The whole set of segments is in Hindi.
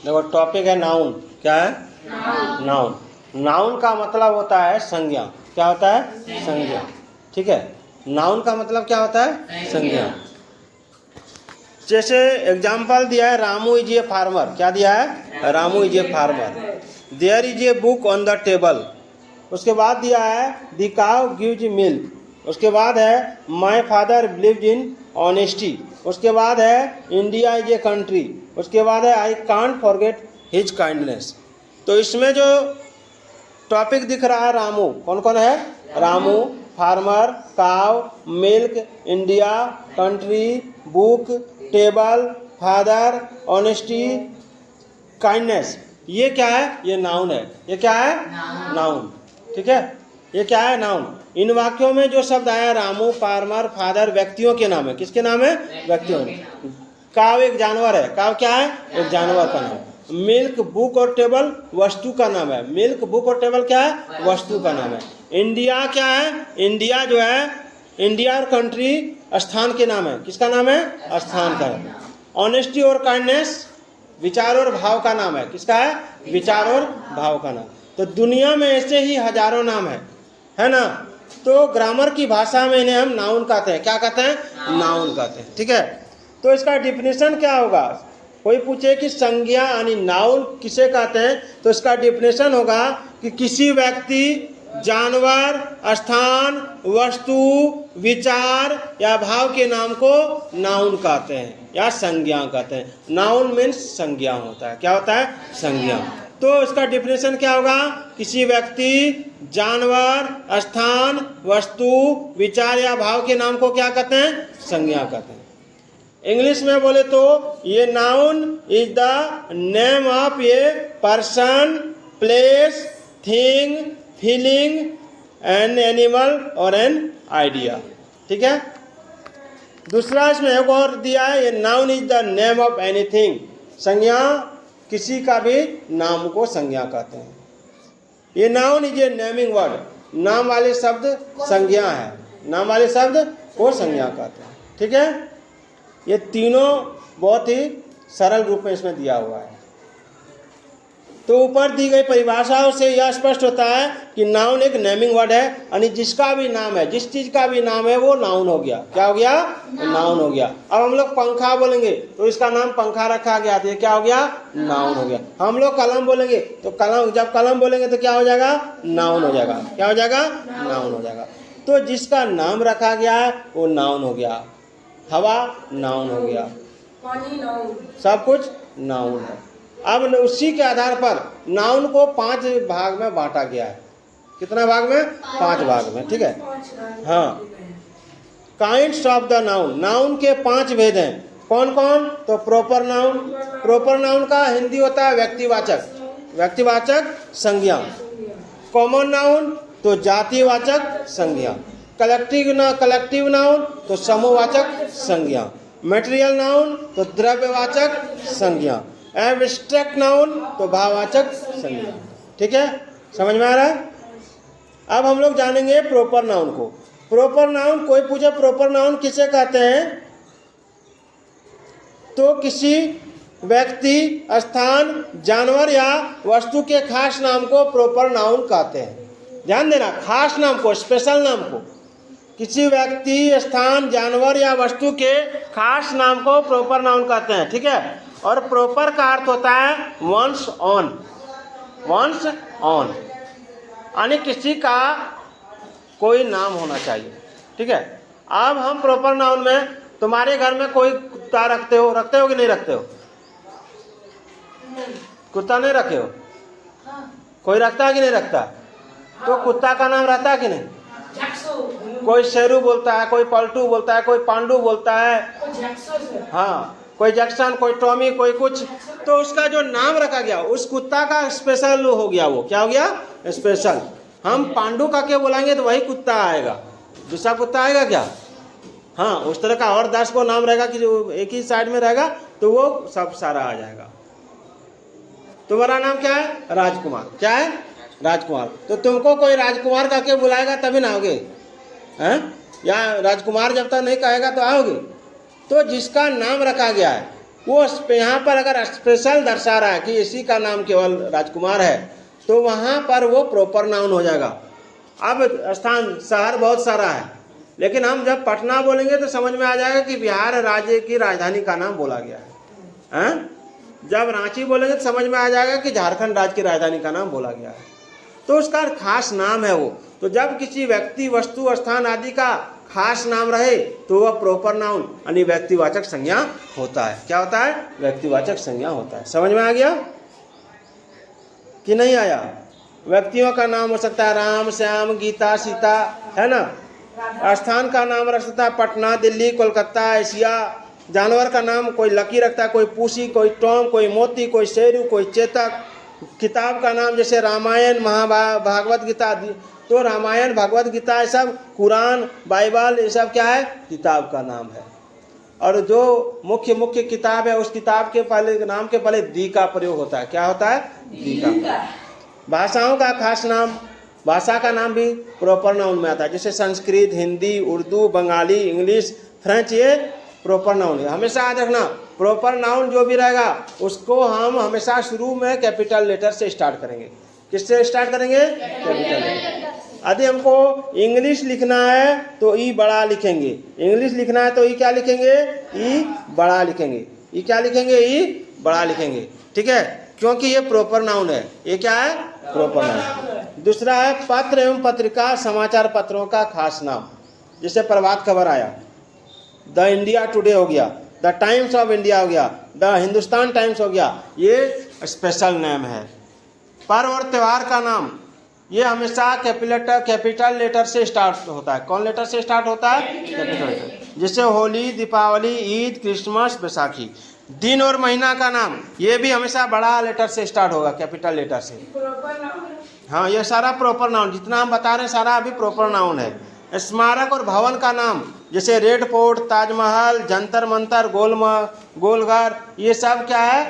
देखो टॉपिक है नाउन। क्या है? नाउन। नाउन का मतलब होता है संज्ञा। क्या होता है? संज्ञा। ठीक है, नाउन का मतलब क्या होता है? संज्ञा। जैसे एग्जाम्पल दिया है, रामू इज ए फार्मर। क्या दिया है? Ramu is a farmer. There is a book on the table. उसके बाद दिया है द काउ गिव्स मिल्क। उसके बाद है my father believed in honesty. उसके बाद है इंडिया इज ए कंट्री। उसके बाद है I can't forget his kindness. तो इसमें जो टॉपिक दिख रहा है रामू, कौन कौन है? रामू, फार्मर, काव, milk, India, country, book, table, father, honesty, kindness. ये क्या है? ये नाउन है। ये क्या है? नाउन। ठीक है, ये क्या है? नाउन। इन वाक्यों में जो शब्द आया रामू, फार्मर, फादर, व्यक्तियों के नाम है। किसके नाम है? व्यक्तियों। काव एक जानवर है। काव क्या है? एक जानवर का नाम। मिल्क, बुक और टेबल वस्तु का नाम है। मिल्क, बुक और टेबल क्या है? वस्तु का नाम है। इंडिया क्या है? इंडिया जो है, इंडिया और कंट्री स्थान के नाम है। किसका नाम है? स्थान का है। ऑनेस्टी और काइंडनेस विचार और भाव का नाम है। किसका है? विचार और भाव का नाम। तो दुनिया में ऐसे ही हजारों नाम है ना। तो ग्रामर की भाषा में इन्हें हम नाउन कहते हैं। क्या कहते हैं? नाउन कहते हैं। ठीक है, तो इसका डिफिनेशन क्या होगा? कोई पूछे कि संज्ञा यानी नाउन किसे कहते हैं, तो इसका डिफिनेशन होगा कि किसी व्यक्ति, जानवर, स्थान, वस्तु, विचार या भाव के नाम को नाउन कहते हैं या संज्ञा कहते हैं। नाउन मीन्स संज्ञा होता है। क्या होता है? संज्ञा। तो इसका डिफिनेशन क्या होगा? किसी व्यक्ति, जानवर, स्थान, वस्तु, विचार या भाव के नाम को क्या कहते हैं? संज्ञा कहते हैं। इंग्लिश में बोले तो ये noun is the name of a person, place, thing, feeling, an animal और एन आइडिया। ठीक है, दूसरा इसमें एक और दिया है, ये noun is the name of anything. संज्ञा किसी का भी नाम को संज्ञा कहते हैं। ये noun is A naming word. नाम वाले शब्द संज्ञा है। नाम वाले शब्द को संज्ञा कहते हैं। ठीक है, ये तीनों बहुत ही सरल रूप में इसमें दिया हुआ है। तो ऊपर दी गई परिभाषाओं से यह स्पष्ट होता है कि नाउन एक नेमिंग वर्ड है, यानी जिसका भी नाम है, जिस चीज का भी नाम है वो नाउन हो गया। क्या हो गया? नाउन हो गया। अब हम लोग पंखा बोलेंगे तो इसका नाम पंखा रखा गया, तो ये क्या हो गया? नाउन हो गया। हम लोग कलम बोलेंगे तो कलम, जब कलम बोलेंगे तो क्या हो जाएगा? नाउन हो जाएगा। क्या हो जाएगा? नाउन हो जाएगा। तो जिसका नाम रखा गया है वो नाउन हो गया। हवा नाउन हो गया, पानी नाउन, सब कुछ नाउन है। अब उसी के आधार पर नाउन को 5 भाग में बांटा गया है। कितना भाग में? 5 भाग में। ठीक है, हाँ। Kinds of the noun, noun के 5 भेद हैं। कौन कौन? तो प्रॉपर नाउन। प्रॉपर नाउन का हिंदी होता है व्यक्तिवाचक, व्यक्तिवाचक संज्ञा। कॉमन नाउन तो जातिवाचक संज्ञा। कलेक्टिव नाउन तो समूहवाचक संज्ञा। मटेरियल नाउन तो द्रव्यवाचक संज्ञा। एब्स्ट्रैक्ट नाउन तो भाववाचक संज्ञा। ठीक है, समझ में आ रहा है? अब हम लोग जानेंगे प्रॉपर नाउन को। प्रॉपर नाउन, कोई पूछे प्रॉपर नाउन किसे कहते हैं, तो किसी व्यक्ति, स्थान, जानवर या वस्तु के खास नाम को प्रॉपर नाउन कहते हैं। ध्यान देना, खास नाम को, स्पेशल नाम को। किसी व्यक्ति, स्थान, जानवर या वस्तु के खास नाम को प्रॉपर नाउन कहते हैं। ठीक है, और प्रॉपर का अर्थ होता है वंस ऑन। वंस ऑन यानी किसी का कोई नाम होना चाहिए। ठीक है, अब हम प्रॉपर नाउन में, तुम्हारे घर में कोई कुत्ता रखते हो कि नहीं रखते हो? कुत्ता नहीं रखे हो? कोई रखता है कि नहीं रखता? तो कुत्ता का नाम रहता है कि नहीं? कोई शेरू बोलता है, कोई पलटू बोलता है, कोई पांडू बोलता है, हाँ, कोई जैक्सन, कोई टॉमी, कोई कुछ। तो उसका जो नाम रखा गया उस कुत्ता का स्पेशल हो गया। वो क्या हो गया? स्पेशल। हम पांडू का के बुलाएंगे तो वही कुत्ता आएगा, दूसरा कुत्ता आएगा क्या? हाँ, उस तरह का और 10 को नाम रहेगा कि जो एक ही साइड में रहेगा तो वो सब सारा आ जाएगा। तुम्हारा नाम क्या है? राजकुमार। क्या है? राजकुमार। तो तुमको कोई राजकुमार का के बुलाएगा तभी ना आओगे, हैं? या राजकुमार जब तक नहीं कहेगा तो आओगे। तो जिसका नाम रखा गया है वो यहाँ पर अगर स्पेशल दर्शा रहा है कि इसी का नाम केवल राजकुमार है, तो वहाँ पर वो प्रॉपर नाउन हो जाएगा। अब स्थान शहर बहुत सारा है, लेकिन हम जब पटना बोलेंगे तो समझ में आ जाएगा कि बिहार राज्य की राजधानी का नाम बोला गया है। जब रांची बोलेंगे तो समझ में आ जाएगा कि झारखंड राज्य की राजधानी का नाम बोला गया है। तो उसका खास नाम है वो। तो जब किसी व्यक्ति, वस्तु, स्थान आदि का खास नाम रहे तो वह प्रॉपर नाउन यानी व्यक्तिवाचक संज्ञा होता है। क्या होता है? व्यक्तिवाचक संज्ञा होता है। समझ में आ गया कि नहीं आया? व्यक्तियों का नाम हो सकता है राम, श्याम, गीता, सीता, है ना। स्थान का नाम रख सकता है पटना, दिल्ली, कोलकाता, एशिया। जानवर का नाम कोई लकी रखता है, कोई पूसी, कोई टॉम, कोई मोती, कोई शेरू, कोई चेतक। किताब का नाम जैसे रामायण, भागवत गीता, तो रामायण, भगवत गीता ये सब, कुरान, बाइबल, ये सब क्या है? किताब का नाम है। और जो मुख्य किताब है उस किताब के पहले नाम के पहले दी का प्रयोग होता है। क्या होता है? दी का। भाषाओं का खास नाम, भाषा का नाम भी प्रॉपर नाउन में आता है। जैसे संस्कृत, हिंदी, उर्दू, बंगाली, इंग्लिश, फ्रेंच, ये प्रॉपर नाउन है। हमेशा याद रखना, प्रॉपर नाउन जो भी रहेगा उसको हम हमेशा शुरू में कैपिटल लेटर से स्टार्ट करेंगे। किससे स्टार्ट करेंगे? Capital letter. यदि हमको इंग्लिश लिखना है तो ई बड़ा लिखेंगे, इंग्लिश लिखना है तो ई क्या लिखेंगे? ई बड़ा लिखेंगे। ई क्या लिखेंगे? ई बड़ा लिखेंगे। ठीक है, क्योंकि ये प्रॉपर नाउन है। ये क्या है? Proper noun. दूसरा है पत्र एवं पत्रिका, समाचार पत्रों का खास नाम। जैसे प्रभात खबर आया, द इंडिया टुडे हो गया, द टाइम्स ऑफ इंडिया हो गया, द हिंदुस्तान टाइम्स हो गया, ये स्पेशल नेम है। पर्व और त्यौहार का नाम ये हमेशा कैपिटल लेटर से स्टार्ट होता है। कौन लेटर से स्टार्ट होता है? Capital letter. जैसे होली, दीपावली, ईद, क्रिसमस, बैसाखी। दिन और महीना का नाम ये भी हमेशा बड़ा लेटर से स्टार्ट होगा, कैपिटल लेटर से। हाँ, ये सारा प्रॉपर नाउन, जितना हम बता रहे हैं सारा अभी प्रॉपर नाउन है। स्मारक और भवन का नाम जैसे रेड फोर्ट, ताजमहल, जंतर मंतर, गोलघर, ये सब क्या है?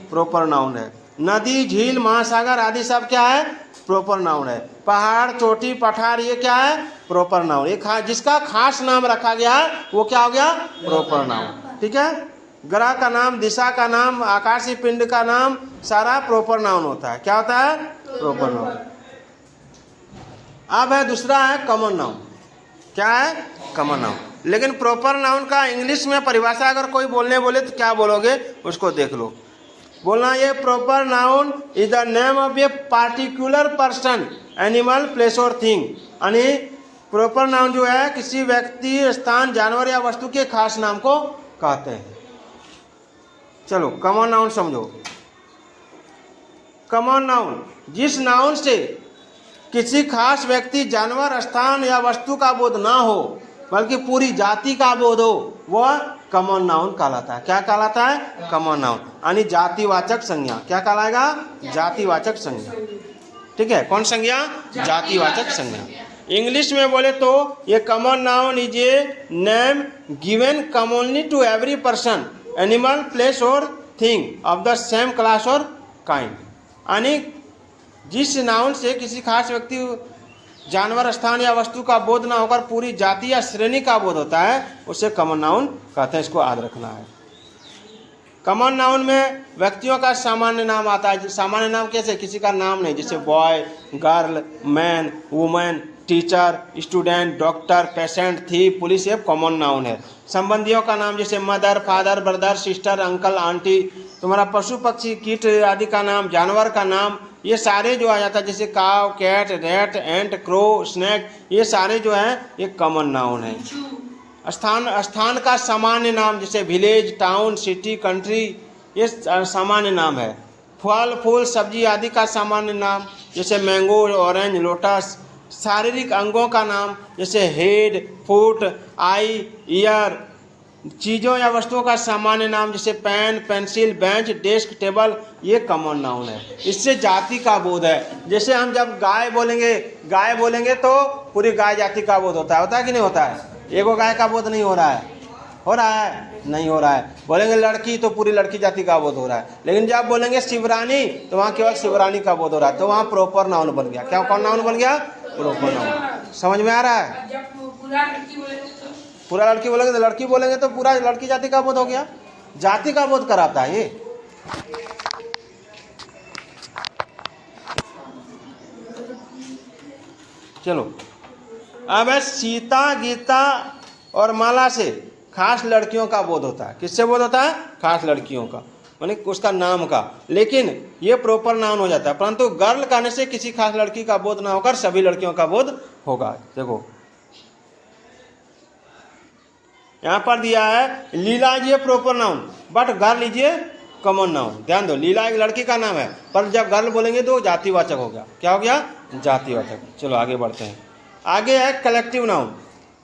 प्रॉपर नाउन है। नदी, झील, महासागर आदि सब क्या है? प्रॉपर नाउन है। पहाड़, चोटी, पठार, ये क्या है? Proper noun. ये जिसका खास नाम रखा गया है वो क्या हो गया? Proper noun. ठीक है, ग्रह का नाम, दिशा का नाम, आकाशीय पिंड का नाम, सारा प्रॉपर नाउन होता है। क्या होता है? Proper noun. अब है दूसरा है कॉमन नाउन। क्या है? Common noun. लेकिन प्रॉपर नाउन का इंग्लिश में परिभाषा अगर कोई बोले तो क्या बोलोगे उसको देख लो। बोलना ये proper noun is the name of a particular person, animal, place और थिंग। यानी प्रॉपर नाउन जो है किसी व्यक्ति, स्थान, जानवर या वस्तु के खास नाम को कहते हैं। चलो कॉमन नाउन समझो। कॉमन नाउन जिस नाउन से किसी खास व्यक्ति, जानवर, स्थान या वस्तु का बोध ना हो बल्कि पूरी जाति का बोध हो, वह कॉमन नाउन कहलाता है। क्या कहलाता है? Common noun. यानी जातिवाचक संज्ञा। क्या कहलाएगा? जातिवाचक संज्ञा। ठीक है, कौन संज्ञा? जातिवाचक संज्ञा। इंग्लिश में बोले तो ये common noun is a name given commonly to every person, animal, place और thing of the same class और काइंड। यानी जिस नाउन से किसी खास व्यक्ति, जानवर, स्थान या वस्तु का बोध ना होकर पूरी जाति या श्रेणी का बोध होता है उसे कॉमन नाउन कहते हैं। इसको याद रखना है। कॉमन नाउन में व्यक्तियों का सामान्य नाम आता है। सामान्य नाम कैसे? किसी का नाम नहीं, जैसे boy, girl, man, women, teacher, student, doctor, patient, thief, police, ये कॉमन नाउन है। संबंधियों का नाम जैसे mother, father, brother, sister, uncle, aunty. तुम्हारा पशु, पक्षी, कीट आदि का नाम, जानवर का नाम, ये सारे जो आ जाता है जैसे काव, कैट, रैट, एंट, क्रो, स्नैक, ये सारे जो है ये कॉमन नाउन है। स्थान का सामान्य नाम जैसे विलेज, टाउन, सिटी, कंट्री, ये सामान्य नाम है। फल, फूल, सब्जी आदि का सामान्य नाम जैसे मैंगो, ऑरेंज, लोटस। शारीरिक अंगों का नाम जैसे हेड, फुट, आई, ईयर। चीज़ों या वस्तुओं का सामान्य नाम जैसे pen, pencil, bench, desk, table, ये कॉमन नाउन है। इससे जाति का बोध है। जैसे हम जब गाय बोलेंगे तो पूरी गाय जाति का बोध होता है कि नहीं होता है? एगो गाय का बोध नहीं हो रहा है? हो रहा है? नहीं हो रहा है। बोलेंगे लड़की तो पूरी लड़की जाति का बोध हो रहा है। लेकिन जब बोलेंगे शिवरानी तो वहाँ केवल शिवरानी का बोध हो रहा है। तो वहाँ प्रॉपर नाउन बन गया। क्या कौन नाउन बन गया? Proper noun. समझ में आ रहा है? पूरा लड़की बोलेंगे तो लड़की बोलेंगे तो पूरा लड़की जाति का बोध हो गया। जाति का बोध कराता है ये। चलो अब है सीता, गीता और माला से खास लड़कियों का बोध होता है। किससे बोध होता है? खास लड़कियों का, माने उसका नाम का। लेकिन ये प्रॉपर नाउन हो जाता है, परंतु गर्ल कहने से किसी खास लड़की का बोध ना होकर सभी लड़कियों का बोध होगा। देखो यहां पर दिया है लीला लीजिए प्रॉपर नाउन, बट गर्ल लीजिए कॉमन नाउन। ध्यान दो, लीला एक लड़की का नाम है, पर जब गर्ल बोलेंगे तो जातिवाचक हो गया। क्या हो गया? जातिवाचक। चलो आगे बढ़ते हैं। आगे है कलेक्टिव नाउन।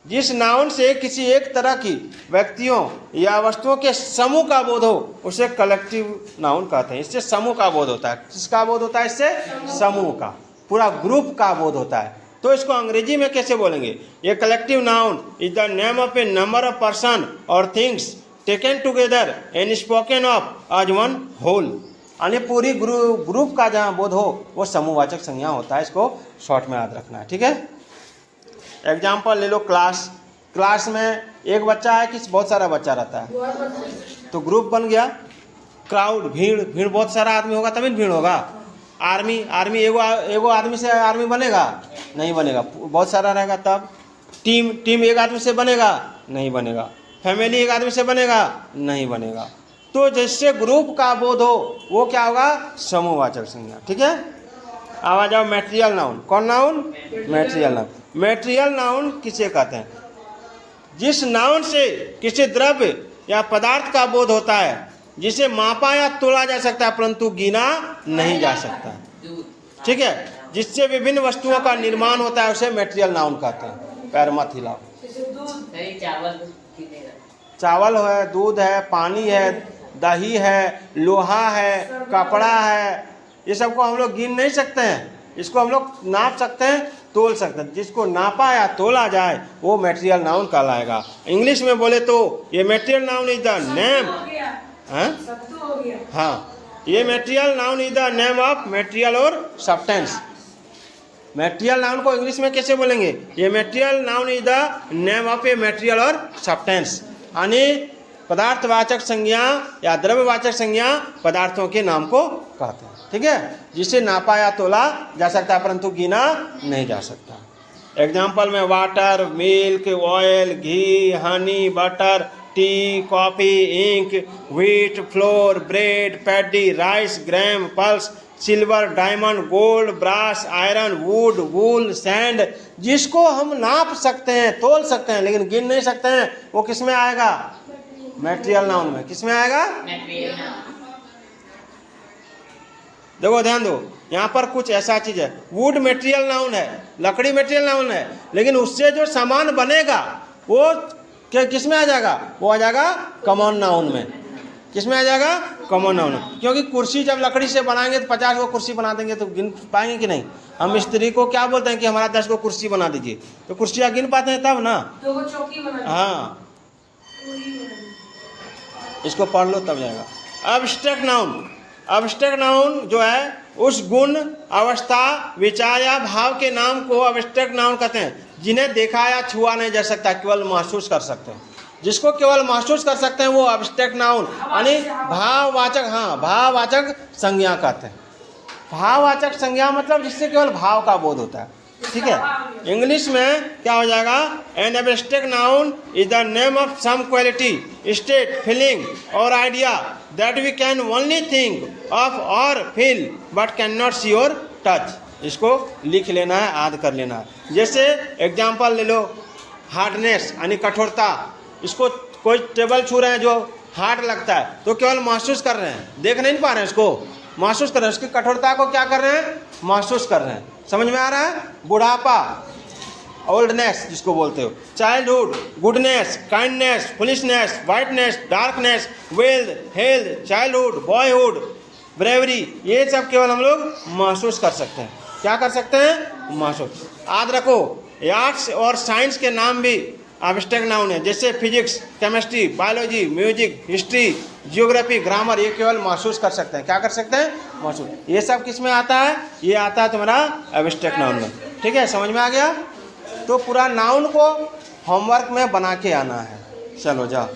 जिस नाउन से किसी एक तरह की व्यक्तियों या वस्तुओं के समूह का बोध हो उसे कलेक्टिव नाउन कहते हैं। इससे समूह का बोध होता है। किसका बोध होता है? इससे समूह का, पूरा ग्रुप का बोध होता है। तो इसको अंग्रेजी में कैसे बोलेंगे? ये collective noun is the name of a number of person और things taken together and spoken of as one whole. यानी पूरी ग्रुप का जहाँ बोध हो वो समूहवाचक संज्ञा होता है। इसको शॉर्ट में याद रखना है, ठीक है। एग्जाम्पल ले लो, क्लास में एक बच्चा है कि बहुत सारा बच्चा रहता है तो ग्रुप बन गया। क्राउड, भीड़ बहुत सारा आदमी होगा तभी भीड़ होगा। आर्मी एगो आदमी से आर्मी बनेगा? नहीं बनेगा, बहुत सारा रहेगा तब। टीम एक आदमी से बनेगा? नहीं बनेगा। फैमिली एक आदमी से बनेगा? नहीं बनेगा। तो जिससे ग्रुप का बोध हो वो क्या होगा? समूहवाचक संज्ञा, ठीक है। अब आ जाओ मैटेरियल नाउन। कौन noun? Material noun. Material noun किसे कहते हैं? जिस नाउन से किसी द्रव्य या पदार्थ का बोध होता है जिसे मापा या तोला जा सकता है परंतु गिना नहीं जा सकता, ठीक है। जिससे विभिन्न वस्तुओं का निर्माण होता है उसे मैटेरियल नाउन कहते हैं। पैर मत हिलाओ। चावल है, दूध है, पानी है, दही है, लोहा है, कपड़ा है, ये सबको हम लोग गिन नहीं सकते हैं। इसको हम लोग नाप सकते हैं, तोल सकते हैं। जिसको नापा या तोला जाए वो मैटेरियल नाउन कहलाएगा। इंग्लिश में बोले तो ये material noun is the name, हाँ, ये material noun is the name of material और सब्सटेंस। मैटेरियल नाउन को इंग्लिश में कैसे बोलेंगे? ये material noun is the name of a material और सब्सटेंस। यानी पदार्थवाचक संज्ञा या द्रव्यवाचक संज्ञा पदार्थों के नाम को कहते हैं, ठीक है। जिसे नापा या तोला जा सकता है परंतु गिना नहीं जा सकता। एग्जाम्पल में water, milk, oil, ghee, honey, butter, tea, coffee, ink, wheat, flour, bread, paddy, rice, gram, pulse, silver, diamond, gold, brass, iron, wood, wool, sand. जिसको हम नाप सकते हैं, तोल सकते हैं लेकिन गिन नहीं सकते हैं वो किस में आएगा? मैटेरियल नाउन में। किस में आएगा? देखो ध्यान दो, यहाँ पर कुछ ऐसा चीज है। वुड मैटेरियल नाउन है, लकड़ी मैटेरियल नाउन है, लेकिन उससे जो सामान बनेगा वो किस में आ जाएगा? वो आ जाएगा कॉमन नाउन में। किस में आ जाएगा? Common noun. क्योंकि कुर्सी जब लकड़ी से बनाएंगे तो 50 को कुर्सी बना देंगे तो गिन पाएंगे कि नहीं? हम मिस्त्री को क्या बोलते हैं कि हमारा 10 को कुर्सी बना दीजिए, तो कुर्सियाँ गिन पाते हैं तब ना। हाँ, इसको पढ़ लो तब जाएगा। Abstract noun. अब्स्ट्रैक्ट नाउन जो है उस गुण, अवस्था, विचार या भाव के नाम को अब्स्ट्रैक्ट नाउन कहते हैं जिन्हें देखा या छुआ नहीं जा सकता, केवल महसूस कर सकते हैं। जिसको केवल महसूस कर सकते हैं वो अब्स्ट्रैक्ट नाउन यानी भाववाचक, हाँ, भाववाचक संज्ञा कहते हैं। भाववाचक संज्ञा मतलब जिससे केवल भाव का बोध होता है, ठीक है। इंग्लिश में क्या हो जाएगा? An abstract noun is the name of some quality, state, feeling और idea that we can only think of और feel but cannot see और टच। इसको लिख लेना है, याद कर लेना है। जैसे एग्जाम्पल ले लो, हार्डनेस यानी कठोरता। इसको कोई टेबल छू रहे हैं जो हार्ड लगता है तो केवल महसूस कर रहे हैं, देख नहीं पा रहे हैं, इसको महसूस कर रहे हैं। उसकी कठोरता को क्या कर रहे हैं? महसूस कर रहे हैं। समझ में आ रहा है? बुढ़ापा, ओल्डनेस जिसको बोलते हो, childhood, goodness, kindness, foolishness, whiteness, darkness, wealth, health, childhood, boyhood, bravery, ये सब केवल हम लोग महसूस कर सकते हैं। क्या कर सकते हैं? महसूस। याद रखो, आर्ट्स और साइंस के नाम भी एब्स्ट्रैक्ट नाउन है। जैसे physics, chemistry, biology, music, history, geography, grammar, ये केवल महसूस कर सकते हैं। क्या कर सकते हैं? महसूस। ये सब किस में आता है? ये आता है तुम्हारा एब्स्ट्रैक्ट नाउन में, ठीक है। समझ में आ गया? तो पूरा नाउन को होमवर्क में बना के आना है। चलो जाओ।